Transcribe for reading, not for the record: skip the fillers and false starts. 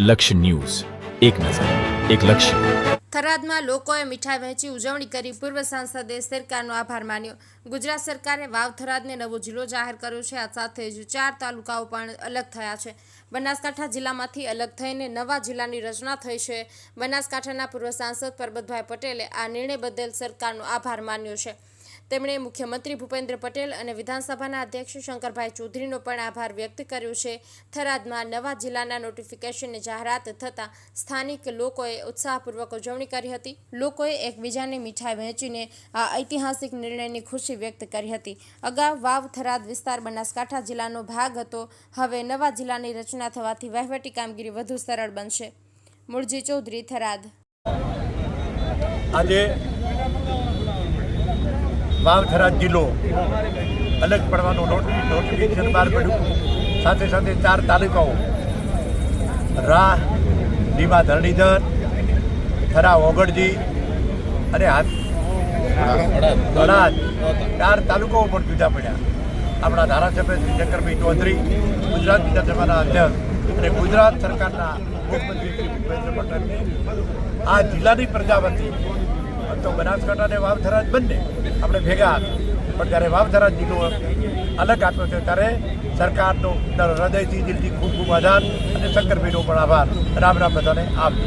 લક્ષ્ય ન્યૂઝ, એક નજર, એક લક્ષ્ય. થરાદમાં લોકોએ મીઠાઈ વહેંચી ઉજવણી કરી પૂર્વ સાંસદે સરકારનો આભાર માન્યો. ગુજરાત સરકારે વાવ થરાદને નવો જિલ્લો જાહેર કર્યો છે. આ સાથે જ 4 તાલુકાઓ પણ અલગ થયા છે. બનાસકાંઠા જિલ્લામાંથી અલગ થઈને નવા જિલ્લાની રચના થઈ છે. બનાસકાંઠાના પૂર્વ સાંસદ પરબતભાઈ પટેલે આ નિર્ણય બદલ સરકારનો આભાર માન્યો છે. તેમણે મુખ્યમંત્રી ભૂપેન્દ્ર પટેલ અને વિધાનસભાના અધ્યક્ષ શંકરભાઈ ચૌધરીનો પણ આભાર વ્યક્ત કર્યો છે. થરાદમાં નવા જિલ્લાના નોટિફિકેશનની જાહેરાત થતાં સ્થાનિક લોકોએ ઉત્સાહપૂર્વક ઉજવણી કરી હતી. લોકોએ એકબીજાને મીઠાઈ વહેંચીને આ ઐતિહાસિક નિર્ણયની ખુશી વ્યક્ત કરી હતી. અગાઉ વાવ થરાદ વિસ્તાર બનાસકાંઠા જિલ્લાનો ભાગ હતો. હવે નવા જિલ્લાની રચના થવાથી વહીવટી કામગીરી વધુ સરળ બનશે. મૂળજી ચૌધરી, થરાદ. આજે વાવ થરાદ જિલ્લો અલગ પડવાનું નોટિફિકેશન બહાર પડ્યું. સાથે સાથે 4 તાલુકાઓ રાહ, લીમા, ધરણીધર, થરા, ઓગળજી અને હળાદ 4 તાલુકાઓ પણ જુદા પડ્યા. આપણા ધારાસભ્ય શ્રી શંકરભાઈ ચૌધરી, ગુજરાત વિધાનસભાના અધ્યક્ષ અને ગુજરાત સરકારના મુખ્યમંત્રી શ્રી ભૂપેન્દ્ર પટેલને આ જિલ્લાની પ્રજા વતી તો બનાસકાંઠા અને વાવ થરાદ બંને આપણે ભેગા હતા, પણ જ્યારે વાવ થરાદ જિલ્લો અલગ આપ્યો છે ત્યારે સરકારનો હૃદયથી દિલથી ખૂબ ખૂબ આભાર અને શંકરભાઈનો પણ આભાર. રામ રામ બધાને આપજો.